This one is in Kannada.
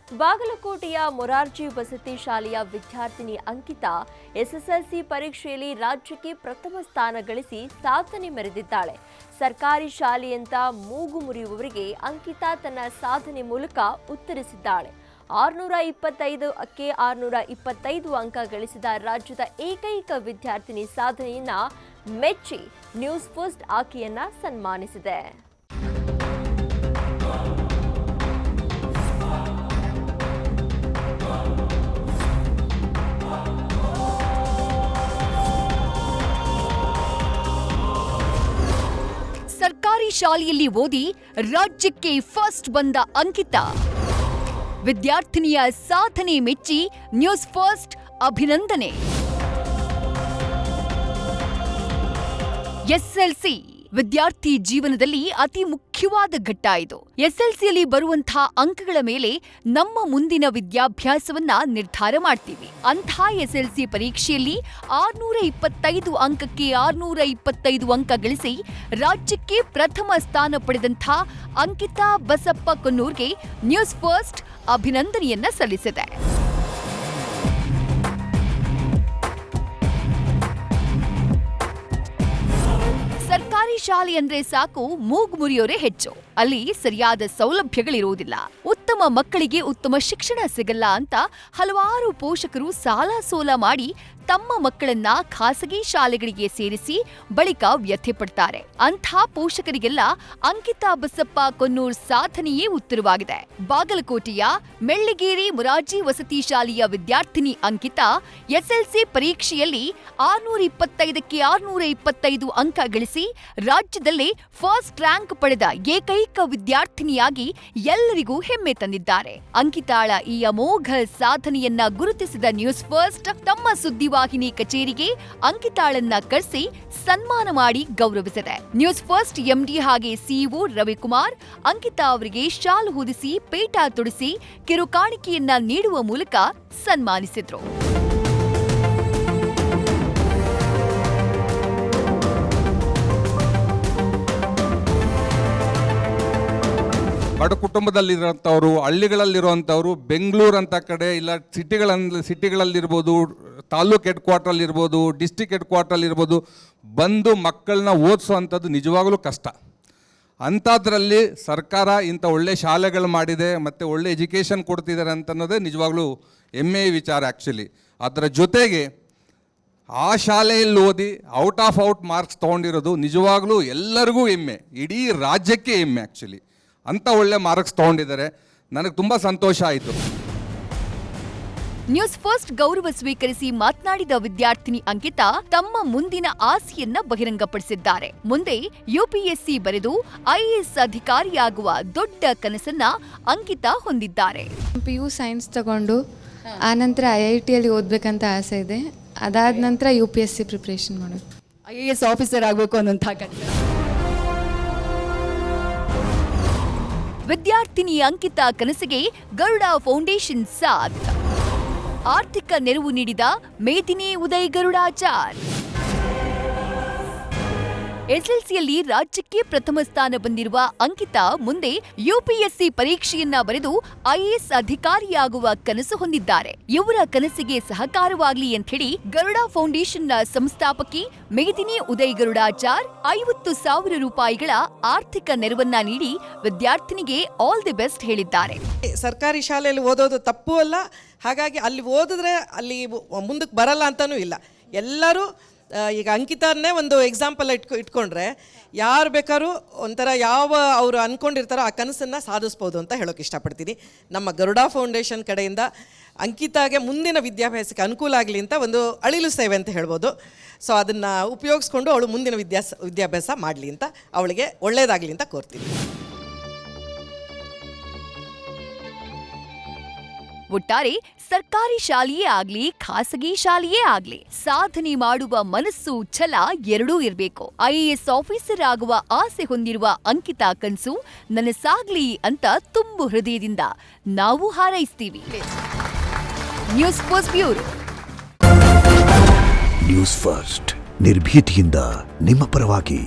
ಬಾಗಲಕೋಟೆಯ ಮೊರಾರ್ಜಿ ವಸತಿ ಶಾಲೆಯ ವಿದ್ಯಾರ್ಥಿನಿ ಅಂಕಿತಾ ಎಸ್ಎಸ್ಎಲ್ಸಿ ಪರೀಕ್ಷೆಯಲ್ಲಿ ರಾಜ್ಯಕ್ಕೆ ಪ್ರಥಮ ಸ್ಥಾನ ಗಳಿಸಿ ಸಾಧನೆ ಮೆರೆದಿದ್ದಾಳೆ. ಸರ್ಕಾರಿ ಶಾಲೆಯಂತ ಮೂಗು ಮುರಿಯುವವರಿಗೆ ಅಂಕಿತಾ ತನ್ನ ಸಾಧನೆ ಮೂಲಕ ಉತ್ತರಿಸಿದ್ದಾಳೆ. 625ಕ್ಕೆ 625 ಅಂಕ ಗಳಿಸಿದ ರಾಜ್ಯದ ಏಕೈಕ ವಿದ್ಯಾರ್ಥಿನಿ ಸಾಧನೆಯನ್ನ ಮೆಚ್ಚಿ ನ್ಯೂಸ್ ಫಸ್ಟ್ ಆಕೆಯನ್ನ ಸನ್ಮಾನಿಸಿದೆ. ಸರ್ಕಾರಿ ಶಾಲೆಯಲ್ಲಿ ಓದಿ ರಾಜ್ಯಕ್ಕೆ ಫಸ್ಟ್ ಬಂದ ಅಂಕಿತಾ ವಿದ್ಯಾರ್ಥಿನಿಯ ಸಾಧನೆ ಮೆಚ್ಚಿ ನ್ಯೂಸ್ ಫಸ್ಟ್ ಅಭಿನಂದನೆ. ಎಸ್ಎಲ್ಸಿ ವಿದ್ಯಾರ್ಥಿ ಜೀವನದಲ್ಲಿ ಅತಿ ಮುಖ್ಯವಾದ ಘಟ್ಟ ಇದು. ಎಸ್ಎಲ್ಸಿಯಲ್ಲಿ ಬರುವಂತಹ ಅಂಕಗಳ ಮೇಲೆ ನಮ್ಮ ಮುಂದಿನ ವಿದ್ಯಾಭ್ಯಾಸವನ್ನ ನಿರ್ಧಾರ ಮಾಡ್ತೀವಿ. ಅಂಥ ಎಸ್ಎಲ್ಸಿ ಪರೀಕ್ಷೆಯಲ್ಲಿ 625 ಅಂಕಕ್ಕೆ 625 ಅಂಕ ಗಳಿಸಿ ರಾಜ್ಯಕ್ಕೆ ಪ್ರಥಮ ಸ್ಥಾನ ಪಡೆದಂಥ ಅಂಕಿತಾ ಬಸಪ್ಪ ಕೊನ್ನೂರ್ಗೆ ನ್ಯೂಸ್ ಫಸ್ಟ್ ಅಭಿನಂದನೆಯನ್ನ ಸಲ್ಲಿಸಿದೆ. ಸರ್ಕಾರಿ ಶಾಲೆ ಅಂದ್ರೆ ಸಾಕು ಮೂಗು ಮುರಿಯೋರೇ ಹೆಚ್ಚು. ಅಲ್ಲಿ ಸರಿಯಾದ ಸೌಲಭ್ಯಗಳಿರುವುದಿಲ್ಲ, ಉತ್ತಮ ಮಕ್ಕಳಿಗೆ ಉತ್ತಮ ಶಿಕ್ಷಣ ಸಿಗಲ್ಲ ಅಂತ ಹಲವಾರು ಪೋಷಕರು ಸಾಲ ಸೋಲ ಮಾಡಿ ತಮ್ಮ ಮಕ್ಕಳನ್ನ ಖಾಸಗಿ ಶಾಲೆಗಳಿಗೆ ಸೇರಿಸಿ ಬಳಿಕ ವ್ಯಥೆ ಪಡ್ತಾರೆ. ಅಂಥ ಪೋಷಕರಿಗೆಲ್ಲ ಅಂಕಿತಾ ಬಸಪ್ಪ ಕೊನ್ನೂರ್ ಸಾಧನೆಯೇ ಉತ್ತರವಾಗಿದೆ. ಬಾಗಲಕೋಟೆಯ ಮೆಳ್ಳಿಗೇರಿ ಮೊರಾರ್ಜಿ ವಸತಿ ಶಾಲೆಯ ವಿದ್ಯಾರ್ಥಿನಿ ಅಂಕಿತಾ ಎಸ್ಎಲ್ಸಿ ಪರೀಕ್ಷೆಯಲ್ಲಿ 625ಕ್ಕೆ 625 ಅಂಕ ಗಳಿಸಿ ರಾಜ್ಯದಲ್ಲೇ ಫಸ್ಟ್ ರ್ಯಾಂಕ್ ಪಡೆದ ಏಕೈಕ ವಿದ್ಯಾರ್ಥಿನಿಯಾಗಿ ಎಲ್ಲರಿಗೂ ಹೆಮ್ಮೆ ತಂದಿದ್ದಾರೆ. ಅಂಕಿತಾಳ ಈ ಅಮೋಘ ಸಾಧನೆಯನ್ನ ಗುರುತಿಸಿದ ನ್ಯೂಸ್ ಫಸ್ಟ್ ತಮ್ಮ ಸುದ್ದಿವಾಹಿನಿ ಕಚೇರಿಗೆ ಅಂಕಿತಾಳನ್ನ ಕರೆಸಿ ಸನ್ಮಾನ ಮಾಡಿ ಗೌರವಿಸಿದೆ. ನ್ಯೂಸ್ ಫಸ್ಟ್ ಎಂಡಿ ಹಾಗೆ ಸಿಇಒ ರವಿಕುಮಾರ್ ಅಂಕಿತಾ ಅವರಿಗೆ ಶಾಲು ಹೊದಿಸಿ ಪೇಟ ತೊಡಿಸಿ ಕಿರುಕಾಣಿಕೆಯನ್ನ ನೀಡುವ ಮೂಲಕ ಸನ್ಮಾನಿಸಿದ್ರು. ಬಡ ಕುಟುಂಬದಲ್ಲಿರುವಂಥವ್ರು, ಹಳ್ಳಿಗಳಲ್ಲಿರುವಂಥವ್ರು, ಬೆಂಗಳೂರು ಅಂತ ಕಡೆ ಇಲ್ಲ ಸಿಟಿಗಳಲ್ಲಿರ್ಬೋದು, ತಾಲೂಕ್ ಹೆಡ್ ಕ್ವಾರ್ಟ್ರಲ್ಲಿರ್ಬೋದು, ಡಿಸ್ಟಿಕ್ ಹೆಡ್ ಕ್ವಾರ್ಟ್ರಲ್ಲಿರ್ಬೋದು ಬಂದು ಮಕ್ಕಳನ್ನ ಓದಿಸೋವಂಥದ್ದು ನಿಜವಾಗಲೂ ಕಷ್ಟ. ಅಂಥದ್ರಲ್ಲಿ ಸರ್ಕಾರ ಇಂಥ ಒಳ್ಳೆ ಶಾಲೆಗಳು ಮಾಡಿದೆ ಮತ್ತು ಒಳ್ಳೆ ಎಜುಕೇಷನ್ ಕೊಡ್ತಿದ್ದಾರೆ ಅಂತನ್ನೋದೇ ನಿಜವಾಗ್ಲೂ ಹೆಮ್ಮೆಯ ವಿಚಾರ. ಆ್ಯಕ್ಚುಲಿ ಅದರ ಜೊತೆಗೆ ಆ ಶಾಲೆಯಲ್ಲಿ ಓದಿ ಔಟ್ ಮಾರ್ಕ್ಸ್ ತೊಗೊಂಡಿರೋದು ನಿಜವಾಗ್ಲೂ ಎಲ್ಲರಿಗೂ ಹೆಮ್ಮೆ, ಇಡೀ ರಾಜ್ಯಕ್ಕೆ ಹೆಮ್ಮೆ. ಆ್ಯಕ್ಚುಲಿ ಅಂತ ಒಳ್ಳೆ ಮಾರ್ಕ್ಸ್ ತೊಗೊಂಡಿದ್ದಾರೆ, ನನಗೆ ತುಂಬ ಸಂತೋಷ ಆಯಿತು. ನ್ಯೂಸ್ ಫಸ್ಟ್ ಗೌರವ ಸ್ವೀಕರಿಸಿ ಮಾತನಾಡಿದ ವಿದ್ಯಾರ್ಥಿನಿ ಅಂಕಿತಾ ತಮ್ಮ ಮುಂದಿನ ಆಸೆಯನ್ನ ಬಹಿರಂಗಪಡಿಸಿದ್ದಾರೆ. ಮುಂದೆ ಯುಪಿಎಸ್ಸಿ ಬರೆದು ಐಎಎಸ್ ಅಧಿಕಾರಿಯಾಗುವ ದೊಡ್ಡ ಕನಸನ್ನ ಅಂಕಿತಾ ಹೊಂದಿದ್ದಾರೆ. PU ಸೈನ್ಸ್ ತಗೊಂಡು ಆನಂತರ IITಯಲ್ಲಿ ಓದಬೇಕಂತ ಆಸೆ ಇದೆ. ಅದಾದ ನಂತರ UPSC ಪ್ರಿಪ್ರೇಷನ್ ಮಾಡೋದು, IAS ಆಫೀಸರ್ ಆಗಬೇಕು ಅನ್ನೋಂಥ ಕನಸು. ವಿದ್ಯಾರ್ಥಿನಿ ಅಂಕಿತಾ ಕನಸಿಗೆ ಗರುಡ ಫೌಂಡೇಶನ್ ಸಾಥ್. ಆರ್ಥಿಕ ನೆರವು ನೀಡಿದ ಮೇದಿನಿ ಉದಯ್ ಗರುಡಾಚಾರ್. ಎಸ್ಎಲ್ಸಿಯಲ್ಲಿ ರಾಜ್ಯಕ್ಕೆ ಪ್ರಥಮ ಸ್ಥಾನ ಬಂದಿರುವ ಅಂಕಿತಾ ಮುಂದೆ ಯುಪಿಎಸ್ಸಿ ಪರೀಕ್ಷೆಯನ್ನ ಬರೆದು ಐಎಎಸ್ ಅಧಿಕಾರಿಯಾಗುವ ಕನಸು ಹೊಂದಿದ್ದಾರೆ. ಇವರ ಕನಸಿಗೆ ಸಹಕಾರವಾಗಲಿ ಅಂತ ಹೇಳಿ ಗರುಡ ಫೌಂಡೇಶನ್ನ ಸಂಸ್ಥಾಪಕಿ ಮೇದಿನಿ ಉದಯ್ ಗರುಡಾಚಾರ್ 50,000 ರೂಪಾಯಿಗಳ ಆರ್ಥಿಕ ನೆರವನ್ನ ನೀಡಿ ವಿದ್ಯಾರ್ಥಿನಿಗೆ ಆಲ್ ದಿ ಬೆಸ್ಟ್ ಹೇಳಿದ್ದಾರೆ. ಸರ್ಕಾರಿ ಶಾಲೆಯಲ್ಲಿ ಓದೋದು ತಪ್ಪು ಅಲ್ಲ, ಹಾಗಾಗಿ ಅಲ್ಲಿ ಓದಿದ್ರೆ ಅಲ್ಲಿ ಮುಂದಕ್ಕೆ ಬರಲ್ಲ ಅಂತನೂ ಇಲ್ಲ. ಎಲ್ಲರೂ ಈಗ ಅಂಕಿತಾರನ್ನೇ ಒಂದು ಎಕ್ಸಾಂಪಲ್ ಇಟ್ಕೊಂಡ್ರೆ ಯಾರು ಬೇಕಾದ್ರೂ ಒಂಥರ ಯಾವ ಅವರು ಅಂದ್ಕೊಂಡಿರ್ತಾರೋ ಆ ಕನಸನ್ನು ಸಾಧಿಸ್ಬೋದು ಅಂತ ಹೇಳೋಕೆ ಇಷ್ಟಪಡ್ತೀನಿ. ನಮ್ಮ ಗರುಡ ಫೌಂಡೇಶನ್ ಕಡೆಯಿಂದ ಅಂಕಿತಾಗೆ ಮುಂದಿನ ವಿದ್ಯಾಭ್ಯಾಸಕ್ಕೆ ಅನುಕೂಲ ಆಗಲಿ ಅಂತ ಒಂದು ಅಳಿಲು ಸೇವೆ ಅಂತ ಹೇಳ್ಬೋದು. ಸೊ ಅದನ್ನು ಉಪಯೋಗಿಸ್ಕೊಂಡು ಅವಳು ಮುಂದಿನ ವಿದ್ಯಾಭ್ಯಾಸ ಮಾಡಲಿ ಅಂತ, ಅವಳಿಗೆ ಒಳ್ಳೆಯದಾಗಲಿ ಅಂತ ಕೋರ್ತೀನಿ. ಒಟ್ಟಾರೆ ಸರ್ಕಾರಿ ಶಾಲೆಯೇ ಆಗ್ಲಿ ಖಾಸಗಿ ಶಾಲೆಯೇ ಆಗ್ಲಿ ಸಾಧನೆ ಮಾಡುವ ಮನಸ್ಸು ಛಲ ಎರಡೂ ಇರಬೇಕು. ಐಎಎಸ್ ಆಫೀಸರ್ ಆಗುವ ಆಸೆ ಹೊಂದಿರುವ ಅಂಕಿತಾ ಕನ್ಸು ನನಸಾಗ್ಲಿ ಅಂತ ತುಂಬು ಹೃದಯದಿಂದ ನಾವು ಹಾರೈಸ್ತೀವಿ. News first bureau. News first ನಿರ್ಭೀತಿಯಿಂದ ನಿಮ್ಮ ಪರವಾಗಿ.